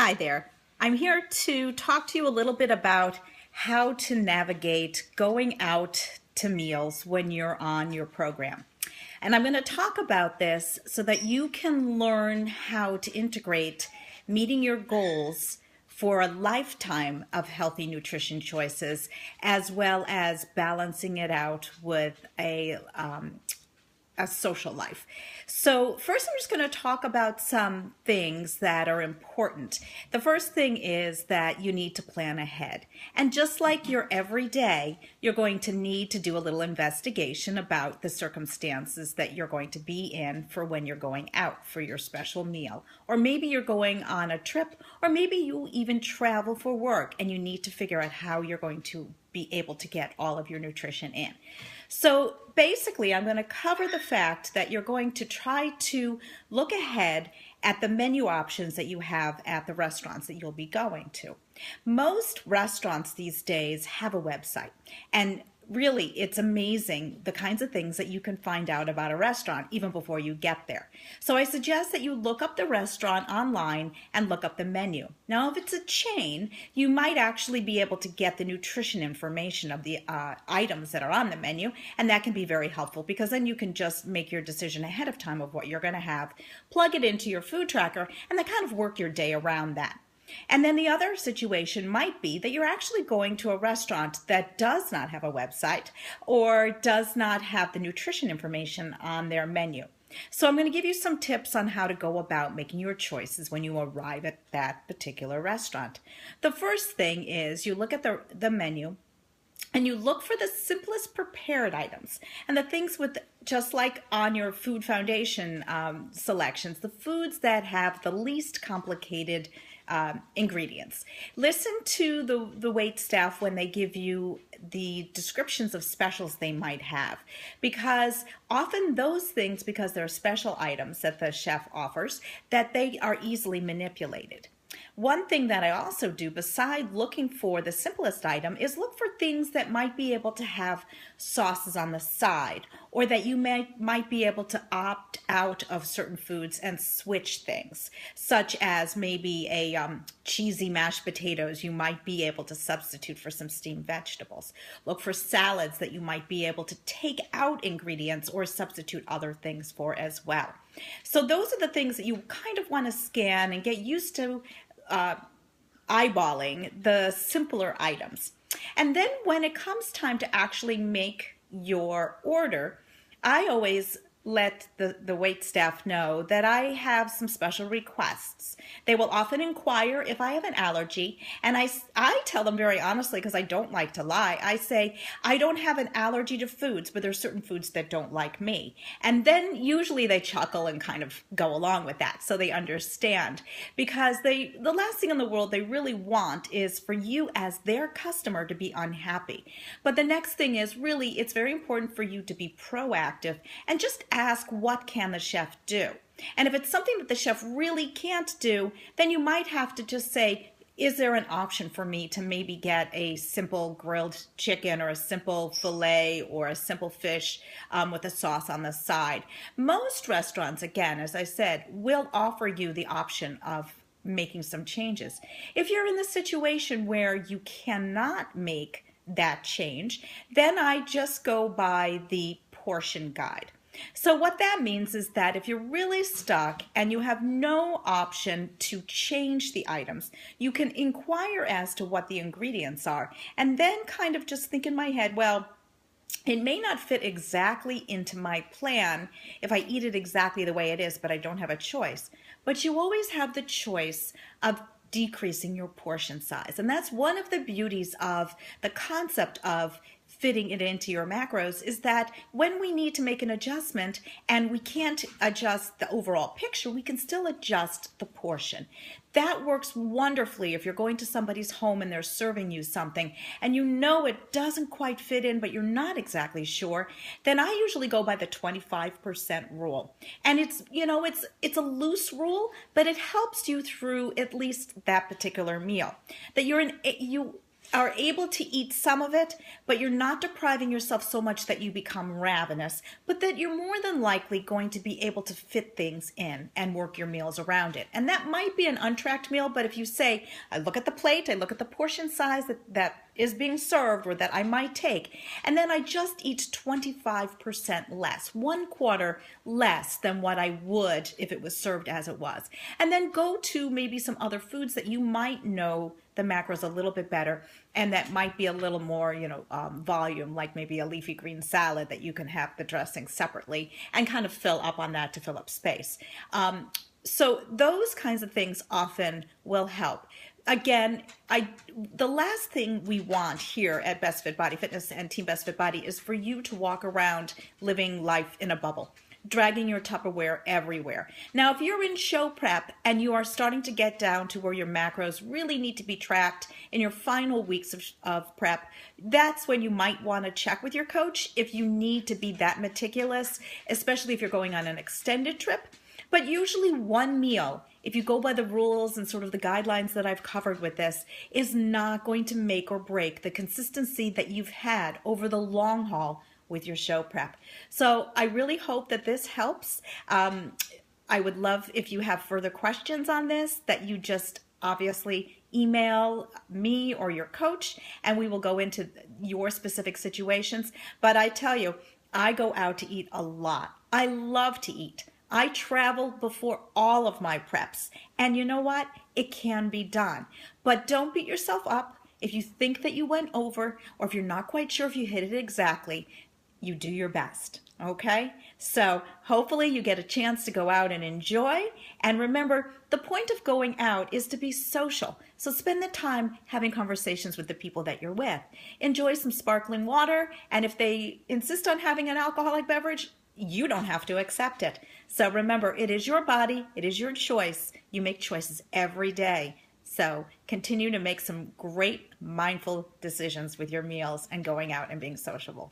Hi there. I'm here to talk to you a little bit about how to navigate going out to meals when you're on your program. And I'm going to talk about this so that you can learn how to integrate meeting your goals for a lifetime of healthy nutrition choices, as well as balancing it out with a social life. So first I'm just going to talk about some things that are important. The first thing is that you need to plan ahead. And just like your everyday, you're going to need to do a little investigation about the circumstances that you're going to be in for when you're going out for your special meal. Or maybe you're going on a trip, or maybe you even travel for work and you need to figure out how you're going to be able to get all of your nutrition in. So basically, I'm going to cover the fact that you're going to try to look ahead at the menu options that you have at the restaurants that you'll be going to. Most restaurants these days have a website, and really, it's amazing the kinds of things that you can find out about a restaurant even before you get there. So I suggest that you look up the restaurant online and look up the menu. Now, if it's a chain, you might actually be able to get the nutrition information of the items that are on the menu, and that can be very helpful because then you can just make your decision ahead of time of what you're going to have, plug it into your food tracker, and then kind of work your day around that. And then the other situation might be that you're actually going to a restaurant that does not have a website or does not have the nutrition information on their menu. So I'm going to give you some tips on how to go about making your choices when you arrive at that particular restaurant. The first thing is you look at the menu and you look for the simplest prepared items and the things with, just like on your Food Foundation selections, the foods that have the least complicated ingredients. Listen to the wait staff when they give you the descriptions of specials they might have, because often those things, because they're special items that the chef offers, that they are easily manipulated. One thing that I also do, beside looking for the simplest item, is look for things that might be able to have sauces on the side, or that you might be able to opt out of certain foods and switch things, such as maybe a cheesy mashed potatoes you might be able to substitute for some steamed vegetables. Look for salads that you might be able to take out ingredients or substitute other things for as well. So those are the things that you kind of want to scan and get used to eyeballing the simpler items. And then when it comes time to actually make your order, I always let the wait staff know that I have some special requests. They will often inquire if I have an allergy, and I tell them very honestly, because I don't like to lie. I say, I don't have an allergy to foods, but there's certain foods that don't like me. And then usually they chuckle and kind of go along with that, so they understand. Because the last thing in the world they really want is for you as their customer to be unhappy. But the next thing is, really, it's very important for you to be proactive and just ask, what can the chef do? And if it's something that the chef really can't do, then you might have to just say, is there an option for me to maybe get a simple grilled chicken or a simple filet or a simple fish with a sauce on the side? Most restaurants, again, as I said, will offer you the option of making some changes. If you're in the situation where you cannot make that change, then I just go by the portion guide. So what that means is that if you're really stuck and you have no option to change the items, you can inquire as to what the ingredients are and then kind of just think in my head, well, it may not fit exactly into my plan if I eat it exactly the way it is, but I don't have a choice. But you always have the choice of decreasing your portion size. And that's one of the beauties of the concept of fitting it into your macros, is that when we need to make an adjustment and we can't adjust the overall picture, we can still adjust the portion. That works wonderfully if you're going to somebody's home and they're serving you something and you know it doesn't quite fit in, but you're not exactly sure. Then I usually go by the 25% rule. And it's a loose rule, but it helps you through at least that particular meal. That you are able to eat some of it, but you're not depriving yourself so much that you become ravenous, but that you're more than likely going to be able to fit things in and work your meals around it. And that might be an untracked meal, but if you say, I look at the plate, I look at the portion size that is being served or that I might take, and then I just eat 25% less, 1/4 less than what I would if it was served as it was. And then go to maybe some other foods that you might know the macros a little bit better and that might be a little more, volume, like maybe a leafy green salad that you can have the dressing separately and kind of fill up on that to fill up space. So those kinds of things often will help. Again, the last thing we want here at Best Fit Body Fitness and Team Best Fit Body is for you to walk around living life in a bubble, dragging your Tupperware everywhere. Now, if you're in show prep and you are starting to get down to where your macros really need to be tracked in your final weeks of prep, that's when you might want to check with your coach if you need to be that meticulous, especially if you're going on an extended trip. But usually one meal, if you go by the rules and sort of the guidelines that I've covered with this, is not going to make or break the consistency that you've had over the long haul with your show prep. So I really hope that this helps. I would love if you have further questions on this, that you just obviously email me or your coach, and we will go into your specific situations. But I tell you, I go out to eat a lot. I love to eat. I travel before all of my preps. And you know what? It can be done. But don't beat yourself up. If you think that you went over, or if you're not quite sure if you hit it exactly, you do your best, okay? So hopefully you get a chance to go out and enjoy. And remember, the point of going out is to be social. So spend the time having conversations with the people that you're with. Enjoy some sparkling water, and if they insist on having an alcoholic beverage, you don't have to accept it. So remember, it is your body, it is your choice. You make choices every day. So continue to make some great mindful decisions with your meals and going out and being sociable.